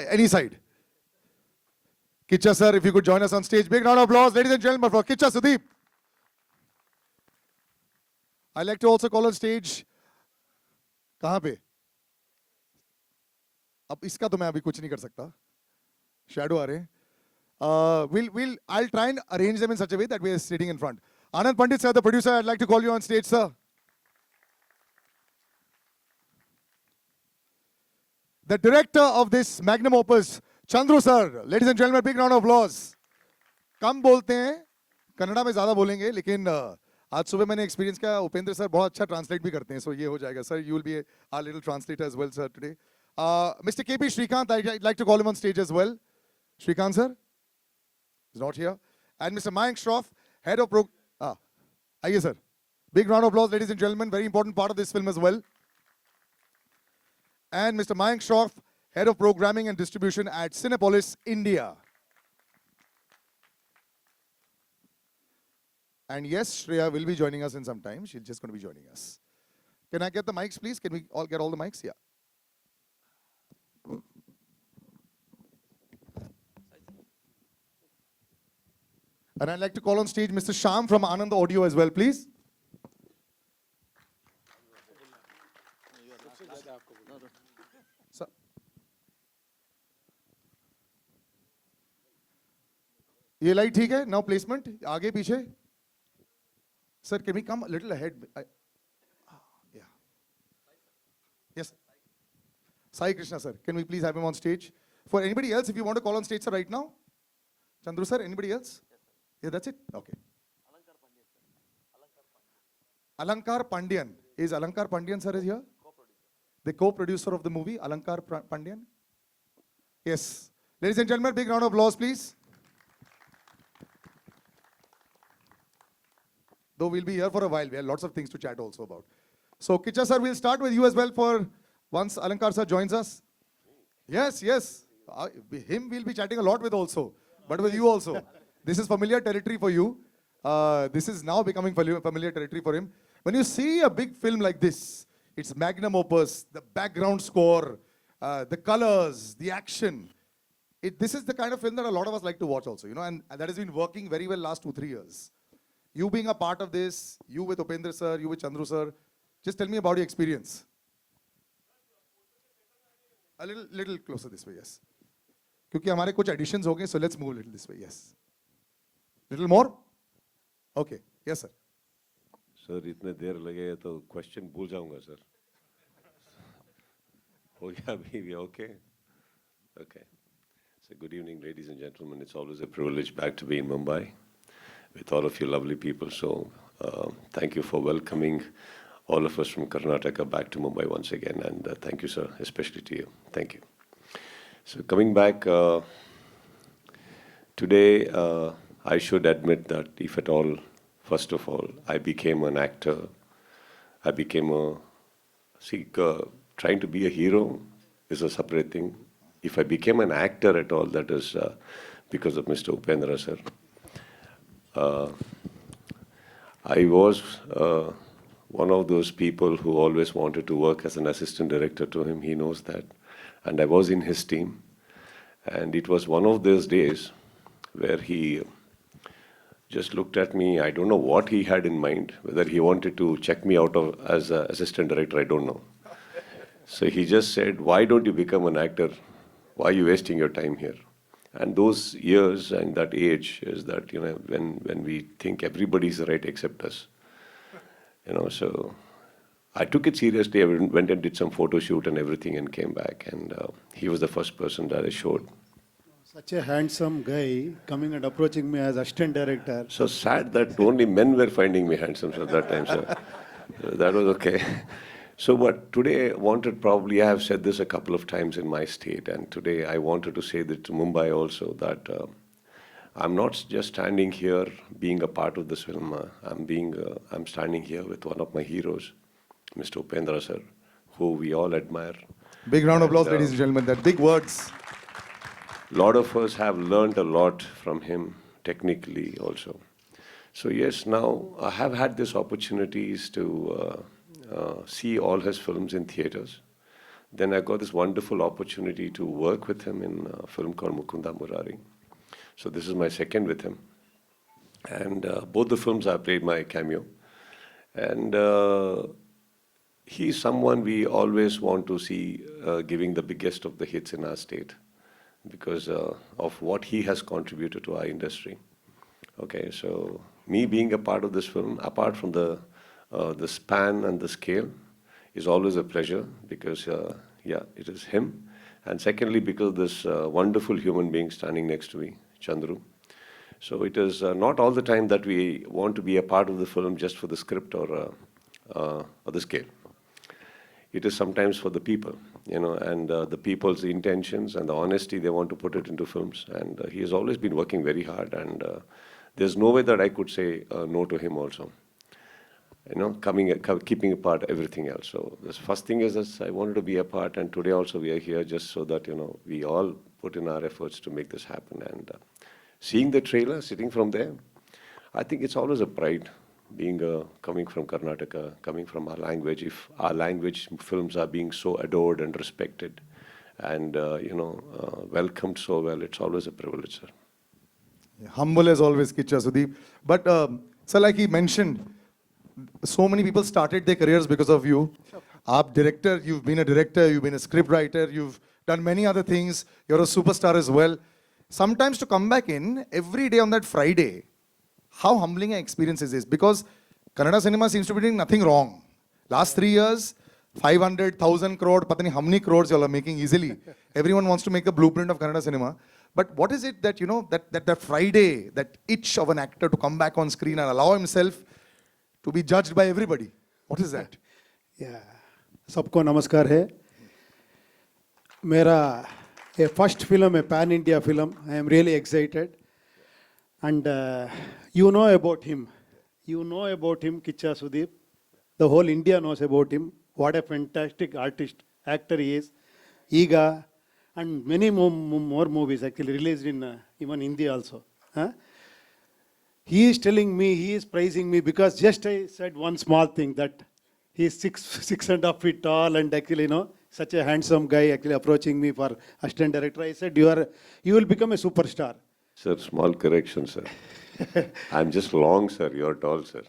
Any side. Kiccha sir, if you could join us on stage. Big round of applause, ladies and gentlemen, for Kiccha Sudeep. I'd like to also call on stage. कहाँ पे? अब इसका तो मैं अभी कुछ नहीं कर सकता. Shadow आ रहे हैं. I'll try and arrange them in such a way that we are sitting in front. Anand Pandit sir, the producer, I'd like to call you on stage, sir. The director of this magnum opus, Chandru sir. Ladies and gentlemen, big round of applause. कम बोलते हैं, कन्नड़ा में ज़्यादा बोलेंगे, लेकिन आज सुबह मैंने experience किया, उपेंद्र सर बहुत अच्छा ट्रांसलेट भी करते हैं, so ये हो जाएगा. Sir, you will be our little translator as well, sir, today. Mr. KP Shrikant, I'd like to call him on stage as well. Shrikant sir is not here. And Mr. Mayank Shroff, head of आइए sir. Big round of applause, ladies and gentlemen. Very important part of this film as well. And Mr. Mayank Shroff, head of programming and distribution at Cinepolis, India. And yes, Shriya will be joining us in some time. She's just going to be joining us. Can I get the mics, please? Can we all get all the mics? Yeah. And I'd like to call on stage Mr. Shyam from Anand Audio as well, please. ये light ठीक है? Now placement. आगे पीछे. Sir, can we come a little ahead? Yeah. Yes. Sai Krishna sir, can we please have him on stage? For anybody else, if you want to call on stage, sir, right now. Chandru sir, anybody else? Yeah, that's it? Okay. Alankar Pandian. Is Alankar Pandian sir is here? The co-producer of the movie, Alankar Pandian? Yes. Ladies and gentlemen, big round of applause, please. Though we'll be here for a while, we have lots of things to chat also about. So, Kiccha sir, we'll start with you as well for once Alankar sir joins us. Yes, yes. Him we'll be chatting a lot with also, but with you also. This is familiar territory for you. This is now becoming familiar territory for him. When you see a big film like this, it's magnum opus, the background score, the colors, the action. This is the kind of film that a lot of us like to watch also, you know, and that has been working very well last 2-3 years. You being a part of this, you with Upendra sir, you with Chandru sir, just tell me about your experience. A little closer this way, yes. क्योंकि हमारे कुछ additions हो गए, so let's move a little this way, yes. Little more? Okay, yes sir. Sir, इतने देर लगेगा तो question भूल जाऊंगा sir. हो गया अभी okay? Okay. So good evening, ladies and gentlemen. It's always a privilege back to be in Mumbai with all of you lovely people. So thank you for welcoming all of us from Karnataka back to Mumbai once again. And thank you, sir, especially to you. Thank you. So coming back, today I should admit that if at all, first of all, I became an actor. I became trying to be a hero is a separate thing. If I became an actor at all, that is because of Mr. Upendra, sir. I was one of those people who always wanted to work as an assistant director to him. He knows that. And I was in his team. And it was one of those days where he just looked at me. I don't know what he had in mind, whether he wanted to check me out as an assistant director, I don't know. So he just said, why don't you become an actor? Why are you wasting your time here? And those years and that age is that, you know, when we think everybody's right except us. You know, so I took it seriously. I went and did some photo shoot and everything and came back. And he was the first person that I showed. Such a handsome guy coming and approaching me as assistant director. So sad that only men were finding me handsome at that time, sir. So that was okay. So, but today I have said this a couple of times in my state, and today I wanted to say that to Mumbai also, that I'm not just standing here being a part of this film. I'm standing here with one of my heroes, Mr. Upendra sir, who we all admire. Big round of applause, ladies and gentlemen. That big words. A lot of us have learned a lot from him, technically also. So yes, now I have had these opportunities to see all his films in theaters. Then I got this wonderful opportunity to work with him in a film called Mukunda Murari. So this is my second with him. And both the films I played my cameo. And he's someone we always want to see giving the biggest of the hits in our state because of what he has contributed to our industry. Okay, so me being a part of this film, apart from the span and the scale, is always a pleasure because, yeah, it is him. And secondly, because this wonderful human being standing next to me, Chandru. So it is not all the time that we want to be a part of the film just for the script or the scale. It is sometimes for the people, and the people's intentions and the honesty they want to put it into films. And he has always been working very hard, and there's no way that I could say no to him also. Keeping apart everything else. So the first thing is that I wanted to be a part, and today also we are here just so that we all put in our efforts to make this happen. And seeing the trailer, sitting from there, I think it's always a pride. Being coming from Karnataka, coming from our language, if our language films are being so adored and respected, and welcomed so well, it's always a privilege, sir. Humble as always, Kiccha Sudeep. But sir, like he mentioned, so many people started their careers because of you. Aap director, you've been a director, you've been a script writer, you've done many other things. You're a superstar as well. Sometimes to come back in every day on that Friday, how humbling an experience is this? Because Kannada cinema seems to be doing nothing wrong. Last 3 years, 500,000 crore, patani how many crores you all are making easily. Everyone wants to make a blueprint of Kannada cinema. But what is it that, that Friday, that itch of an actor to come back on screen and allow himself to be judged by everybody? What is that? Yeah. सबको नमस्कार है. मेरा a first film, a pan India film. I am really excited. And you know about him. You know about him, Kiccha Sudeep. The whole India knows about him. What a fantastic artist, actor he is. Iga, and many more movies actually released in even Hindi also. Huh? He is telling me, he is praising me because just I said one small thing that he is 6.5 feet tall and actually, such a handsome guy actually approaching me for assistant director. I said, you will become a superstar. Sir, small correction, sir. I'm just long, sir. You're tall, sir.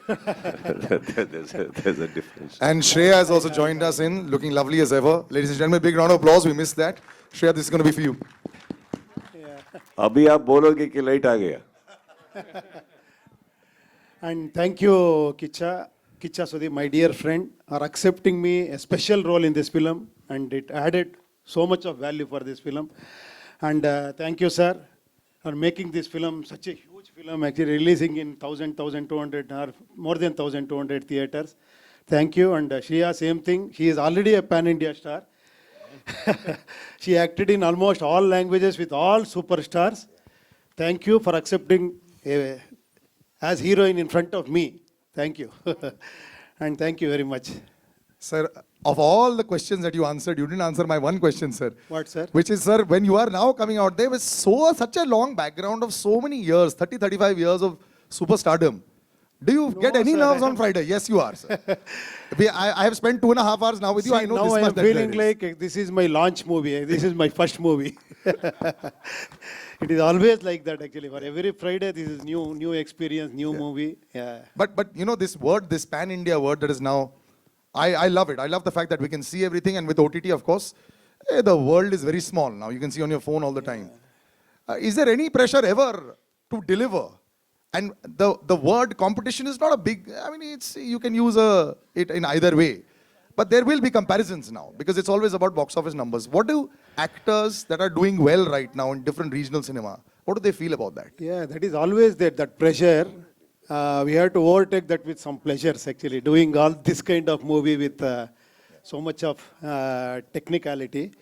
there's a difference. And Shriya has also joined us in, looking lovely as ever. Ladies and gentlemen, big round of applause. We missed that. Shriya, this is going to be for you. अभी आप बोलोगे कि light आ गया. And thank you, Kiccha Sudeep, my dear friend, are accepting me a special role in this film, and it added so much of value for this film. And thank you, sir, for making this film such a huge film, actually releasing in 1,200 or more than 1,200 theaters. Thank you. And Shriya, same thing. She is already a pan-India star. She acted in almost all languages with all superstars. Thank you for accepting as heroine in front of me. Thank you. And thank you very much. Sir, of all the questions that you answered, you didn't answer my one question, sir. What, sir? Which is, sir, when you are now coming out, there was such a long background of so many years, 30, 35 years of superstardom. Do you get any sir. nerves on Friday? Yes, you are, sir. I have spent 2.5 hours now with you. I know now this I much am that feeling there is. like this is my launch movie. This is my first movie. It is always like that actually. For every Friday, this is new experience, new movie. Yeah. But this word, this pan-India word that is now, I love it. I love the fact that we can see everything, and with OTT, of course, the world is very small now. You can see on your phone all the time. Is there any pressure ever to deliver? And the word competition is not a big, you can use it in either way. But there will be comparisons now, because it's always about box office numbers. What do actors that are doing well right now in different regional cinema, what do they feel about that? Yeah, that is always there, that pressure. We have to overtake that with some pleasures actually, doing all this kind of movie with so much of technicality.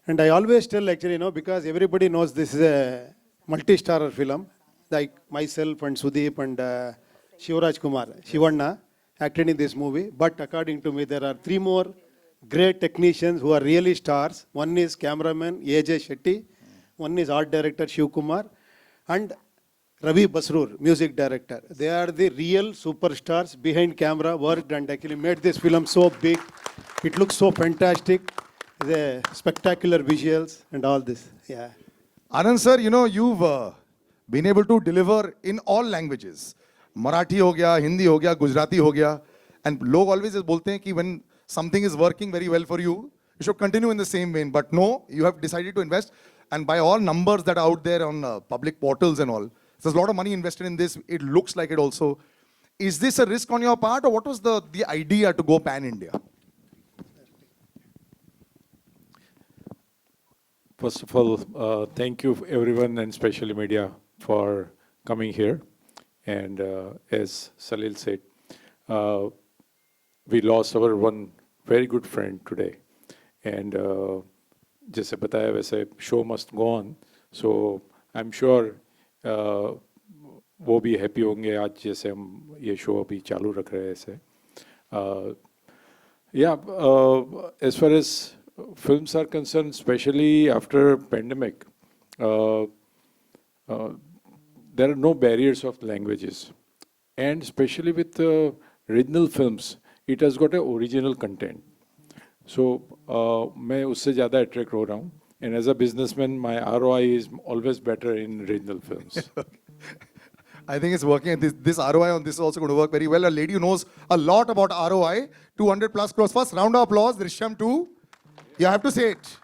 And I always tell actually, because everybody knows this is a multi-starrer film, like myself and Sudeep and Shivraj Kumar, Shivanna, acted in this movie. But according to me, there are 3 more great technicians who are really stars. One is cameraman AJ Shetty, one is art director Shiv Kumar, and Ravi Basrur, music director. They are the real superstars behind camera, worked and actually made this film so big. It looks so fantastic. The spectacular visuals and all this. Yeah. Anand sir, you know, you've been able to deliver in all languages. Marathi ho gaya, Hindi ho gaya, Gujarati ho gaya. And log always bolte hain ki when something is working very well for you, you should continue in the same vein. But no, you have decided to invest. And by all numbers that are out there on public portals and all, there's a lot of money invested in this. It looks like it also. Is this a risk on your part, or what was the idea to go pan-India? First of all, thank you everyone and especially media for coming here. And as Salil said, we lost our one very good friend today. And जैसे बताया वैसे show must go on. So I'm sure वो भी happy होंगे आज जैसे हम ये show अभी चालू रख रहे हैं ऐसे. Yeah, as far as films are concerned, especially after pandemic, there are no barriers of languages. And especially with regional films, it has got an original content. So, मैं उससे ज़्यादा attract हो रहा हूँ. And as a businessman, my ROI is always better in regional films. I think it's working. This ROI on this is also going to work very well. A lady who knows a lot about ROI, 200 plus crores. First round of applause, Drishyam 2. You have to say it.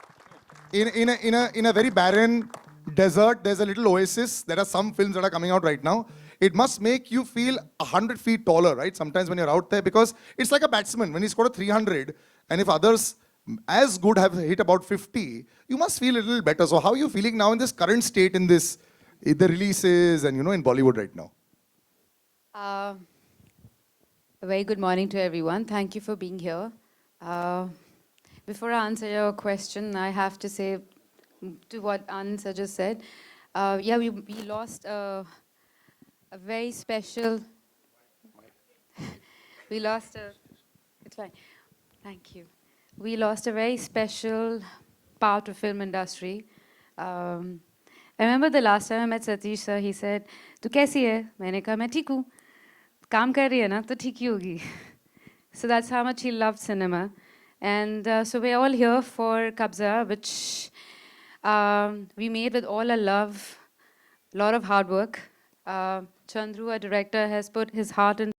In a very barren desert, there's a little oasis. There are some films that are coming out right now. It must make you feel 100 feet taller, right? Sometimes when you're out there, because it's like a batsman. When he scored a 300, and if others as good have hit about 50, you must feel a little better. So how are you feeling now in this current state, in this, the releases and, you know, in Bollywood right now? A very good morning to everyone. Thank you for being here. Before I answer your question, I have to say to what Anand sir just said. Yeah, we lost a very special. We lost a. It's fine. Thank you. We lost a very special part of film industry. I remember the last time I met Satish sir, he said, "Tu kaisi hai?" मैंने कहा मैं ठीक हूँ. काम कर रही है ना तो ठीक ही होगी. So that's how much he loved cinema. And so we're all here for Kabzaa, which we made with all our love, a lot of hard work. Chandru, our director, has put his heart and